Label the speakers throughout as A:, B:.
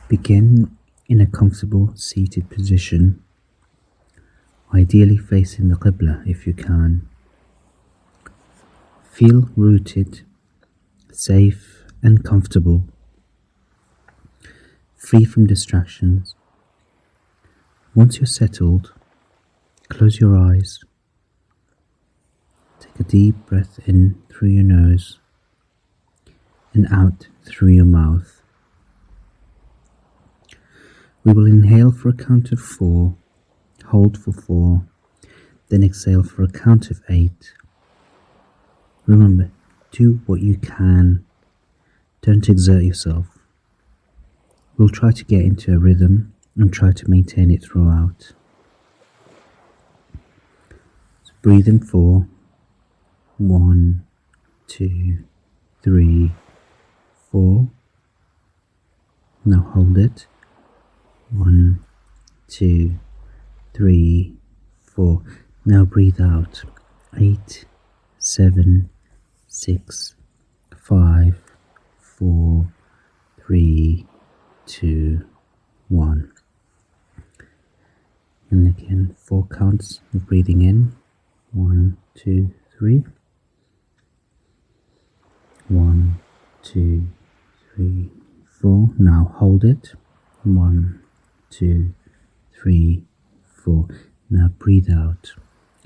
A: Begin in a comfortable seated position, ideally facing the Qibla if you can. Feel rooted, safe and comfortable, free from distractions. Once you're settled, close your eyes. Take a deep breath in through your nose and out through your mouth. We will inhale for a count of 4, hold for 4, then exhale for a count of 8. Remember, do what you can. Don't exert yourself. We'll try to get into a rhythm and try to maintain it throughout. So breathe in 4. 1, 2, 3, 4. Now hold it. 1, 2, 3, 4. Now breathe out. 8, 7, 6, 5, 4, 3, 2, 1. And again, 4 counts of breathing in. 1, 2, 3. 1, 2, 3, 4. Now hold it. 1, 2, 3, 4. Now breathe out.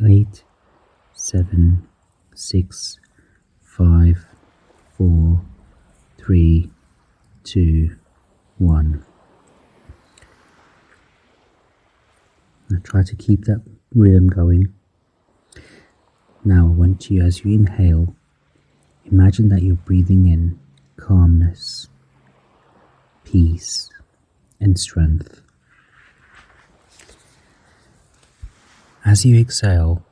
A: 8, 7, 6, 5, 4, 3, 2, 1. Now try to keep that rhythm going. Now I want you, as you inhale, imagine that you're breathing in calmness, peace, and strength. As you exhale,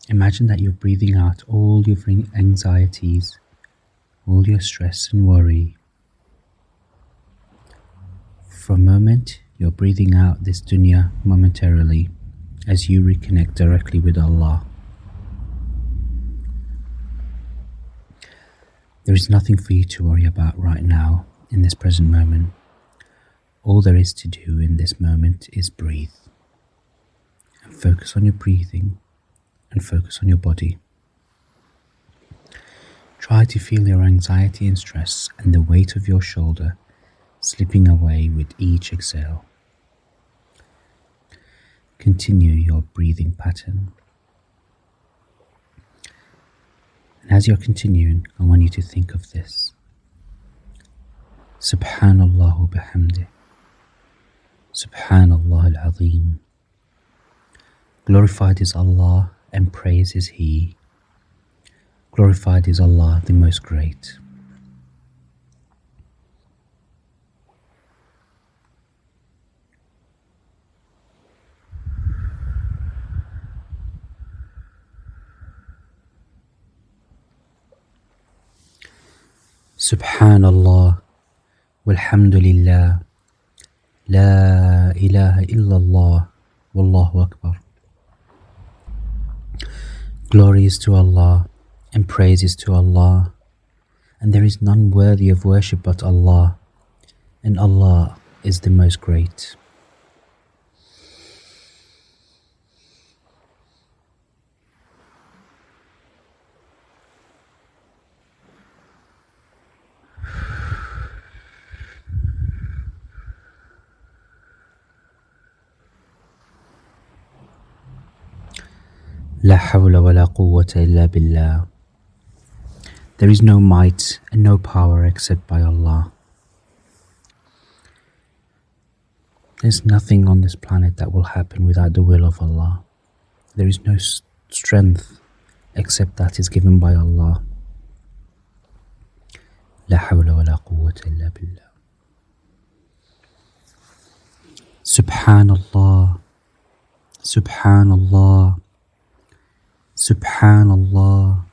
A: imagine that you're breathing out all your anxieties, all your stress and worry. For a moment, you're breathing out this dunya momentarily as you reconnect directly with Allah. There is nothing for you to worry about right now in this present moment. All there is to do in this moment is breathe and focus on your breathing and focus on your body. Try to feel your anxiety and stress and the weight of your shoulder slipping away with each exhale. Continue your breathing pattern. And as you're continuing, I want you to think of this. Subhanallah bihamdih. Subhanallah al-Azim. Glorified is Allah and praised is He. Glorified is Allah the Most Great. Subhanallah walhamdulillah la ilaha illallah wallahu akbar. Glory is to Allah and praise is to Allah, and there is none worthy of worship but Allah, and Allah is the Most Great. La hawla wa la quwwata illa billah. There is no might and no power except by Allah. There's nothing on this planet that will happen without the will of Allah. There is no strength except that is given by Allah. La hawla wa la quwwata illa billah. Subhanallah. Subhanallah. Subhanallah,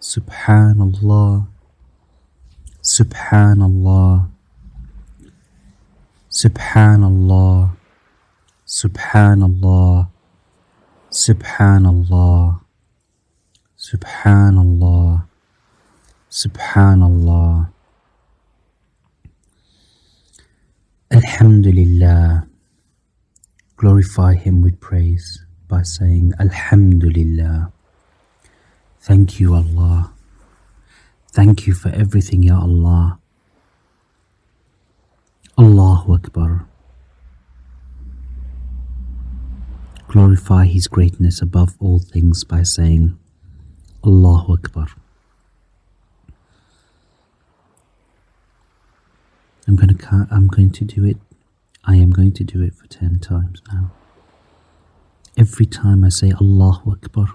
A: Subhanallah, Subhanallah, Subhanallah, Subhanallah, Subhanallah, Subhanallah, Subhanallah. Alhamdulillah. Glorify Him with praise by saying Alhamdulillah. Thank you, Allah. Thank you for everything, Ya Allah. Allahu Akbar. Glorify His greatness above all things by saying Allahu Akbar. I'm going to do it. I am going to do it for 10 times now. Every time I say Allahu Akbar,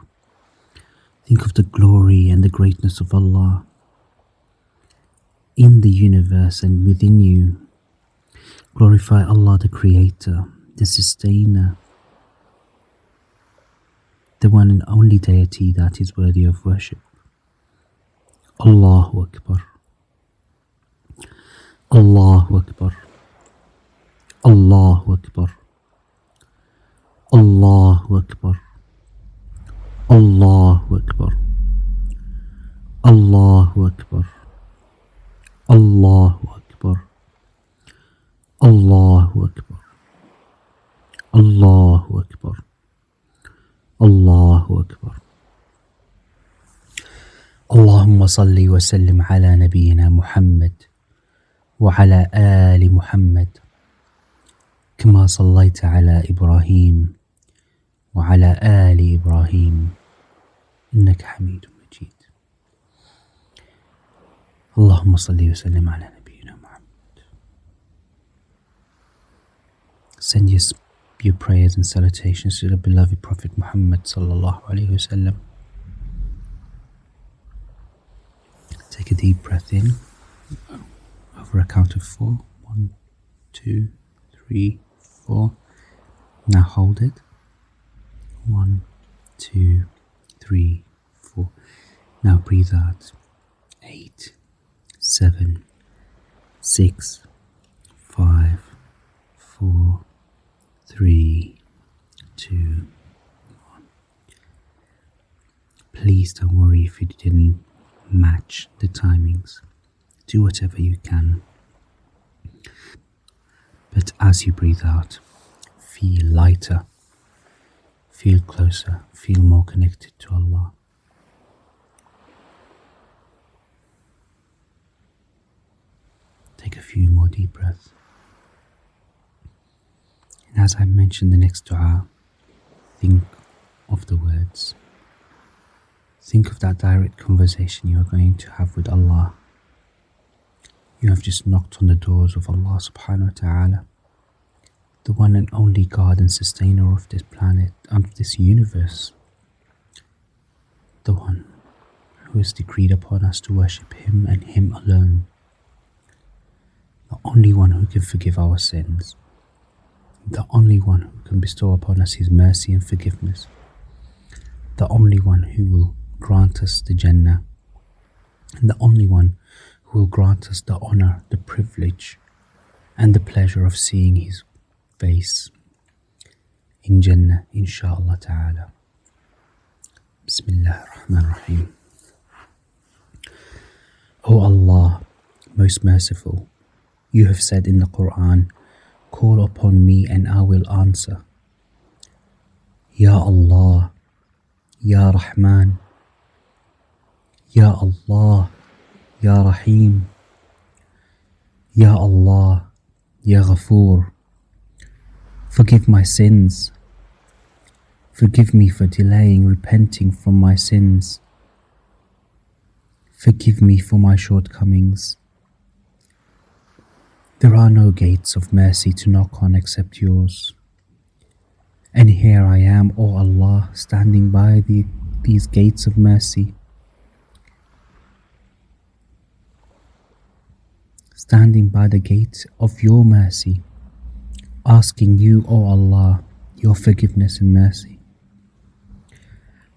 A: think of the glory and the greatness of Allah in the universe and within you. Glorify Allah, the Creator, the Sustainer, the one and only deity that is worthy of worship. Allahu Akbar. Allahu Akbar. Allahu Akbar. Allahu Akbar. Allahu Akbar. Allahu Akbar. Allahu Akbar. Allahu Akbar. Allahu Akbar. Allahu Akbar. Allahumma salli wa sallim ala nabiyyina Muhammad wa ala ali Muhammad كما صليت على إبراهيم وعلى آل إبراهيم إنك حميد مجيد. اللهم صل وسلم على نبينا محمد. Send your prayers and salutations to the beloved Prophet Muhammad sallallahu alaihi wasallam. Take a deep breath in over a count of 4. 1, 2, 3, 4. Now hold it. 1, 2, 3, 4. Now breathe out. 8, 7, 6, 5, 4, 3, 2, 1. Please don't worry if you didn't match the timings. Do whatever you can. But as you breathe out, feel lighter, feel closer, feel more connected to Allah. Take a few more deep breaths. And as I mention the next dua, think of the words. Think of that direct conversation you are going to have with Allah. You have just knocked on the doors of Allah subhanahu wa ta'ala, the one and only God and sustainer of this planet, of this universe, the one who has decreed upon us to worship Him and Him alone, the only one who can forgive our sins, the only one who can bestow upon us His mercy and forgiveness, the only one who will grant us the Jannah, and the only one who will grant us the honor, the privilege, and the pleasure of seeing His face in Jannah, inshaAllah ta'ala. Bismillah ar-Rahman ar-Rahim. O Allah, most merciful, you have said in the Quran, call upon me and I will answer. Ya Allah, Ya Rahman, Ya Allah, Ya Rahim, Ya Allah, Ya Ghafoor. Forgive my sins. Forgive me for delaying repenting from my sins. Forgive me for my shortcomings. There are no gates of mercy to knock on except yours. And here I am, O Allah, standing by these gates of mercy. Standing by the gate of your mercy, asking you, O Allah, your forgiveness and mercy.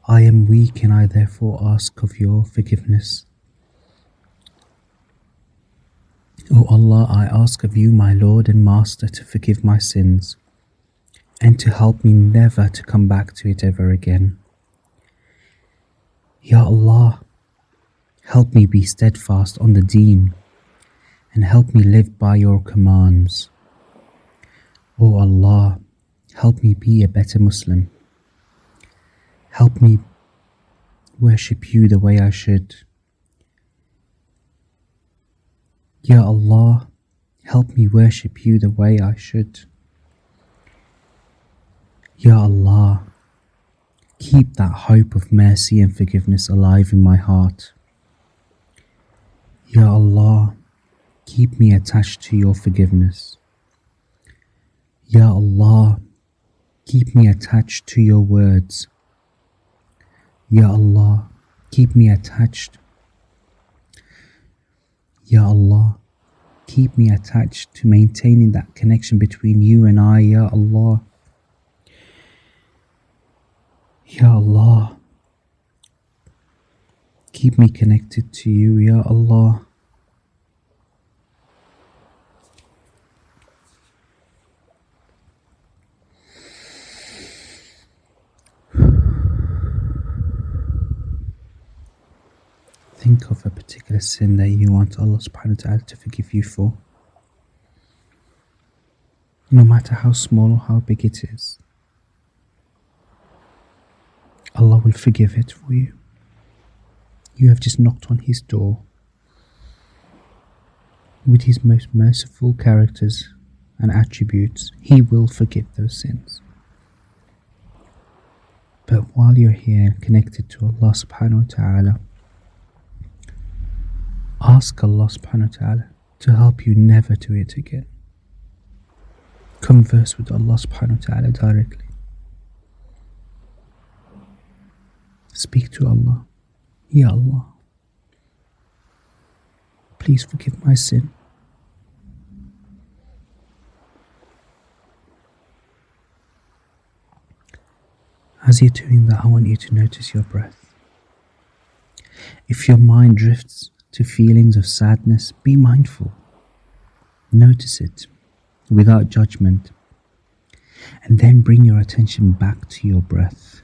A: I am weak and I therefore ask of your forgiveness. O Allah, I ask of you, my Lord and Master, to forgive my sins and to help me never to come back to it ever again. Ya Allah, help me be steadfast on the deen and help me live by your commands. Oh Allah, help me be a better Muslim. Help me worship you the way I should. Ya Allah, help me worship you the way I should. Ya Allah, keep that hope of mercy and forgiveness alive in my heart. Ya Allah, keep me attached to your forgiveness. Ya Allah, keep me attached to your words. Ya Allah, keep me attached. Ya Allah, keep me attached to maintaining that connection between you and I, Ya Allah. Ya Allah, keep me connected to you, Ya Allah. Think of a particular sin that you want Allah subhanahu wa ta'ala to forgive you for. No matter how small or how big it is, Allah will forgive it for you. You have just knocked on His door with His most merciful characters and attributes. He will forgive those sins. But while you're here connected to Allah subhanahu wa ta'ala, ask Allah subhanahu wa ta'ala to help you never do it again. Converse with Allah subhanahu wa ta'ala directly. Speak to Allah. Ya Allah, please forgive my sin. As you're doing that, I want you to notice your breath. If your mind drifts to feelings of sadness, be mindful. Notice it without judgment, and then bring your attention back to your breath.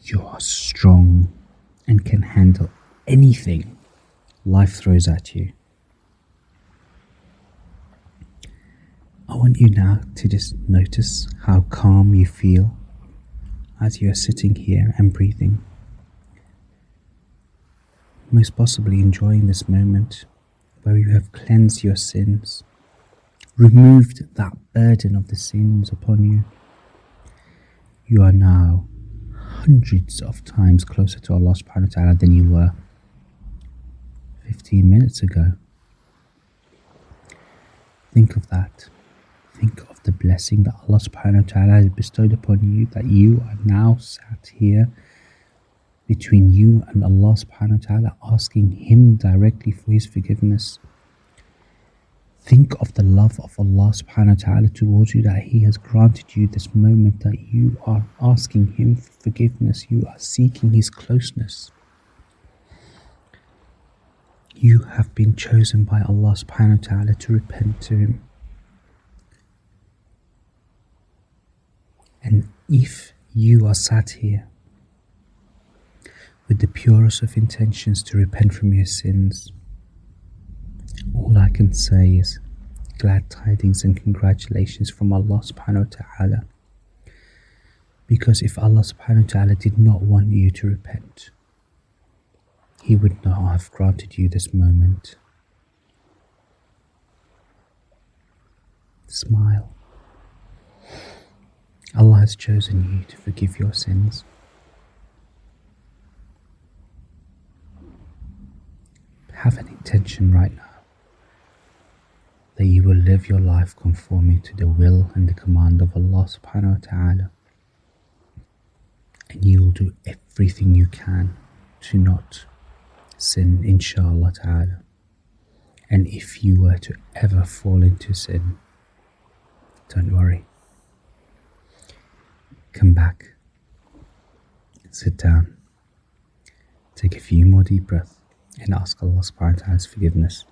A: You are strong and can handle anything life throws at you. I want you now to just notice how calm you feel as you are sitting here and breathing. Most possibly enjoying this moment where you have cleansed your sins, removed that burden of the sins upon you. You are now hundreds of times closer to Allah subhanahu wa ta'ala than you were 15 minutes ago. Think of that. Think of the blessing that Allah subhanahu wa ta'ala has bestowed upon you, that you are now sat here between you and Allah subhanahu wa ta'ala, asking Him directly for His forgiveness. Think of the love of Allah subhanahu wa ta'ala towards you, that He has granted you this moment, that you are asking Him for forgiveness. You are seeking His closeness. You have been chosen by Allah subhanahu wa ta'ala to repent to Him. And if you are sat here with the purest of intentions to repent from your sins, all I can say is glad tidings and congratulations from Allah subhanahu wa ta'ala. Because if Allah subhanahu wa ta'ala did not want you to repent, He would not have granted you this moment. Smile. Allah has chosen you to forgive your sins. Have an intention right now that you will live your life conforming to the will and the command of Allah subhanahu wa ta'ala, and you will do everything you can to not sin, inshallah ta'ala. And if you were to ever fall into sin, don't worry. Come back, sit down, take a few more deep breaths, and ask Allah subhanahu wa ta'ala's forgiveness.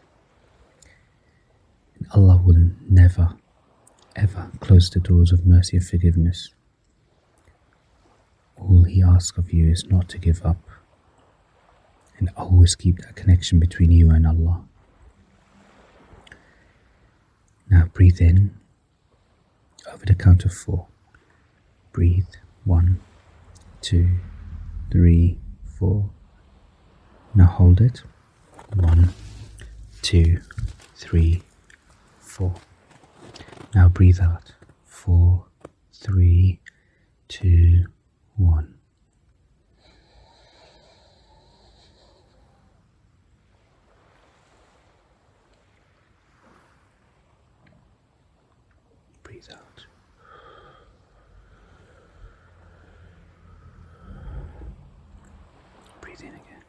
A: And Allah will never, ever close the doors of mercy and forgiveness. All He asks of you is not to give up, and always keep that connection between you and Allah. Now breathe in over the count of 4. Breathe. 1, 2, 3, 4. Now hold it. 1, 2, 3, 4. Now breathe out. 4, 3, 2, 1. Breathe out. Breathe in again.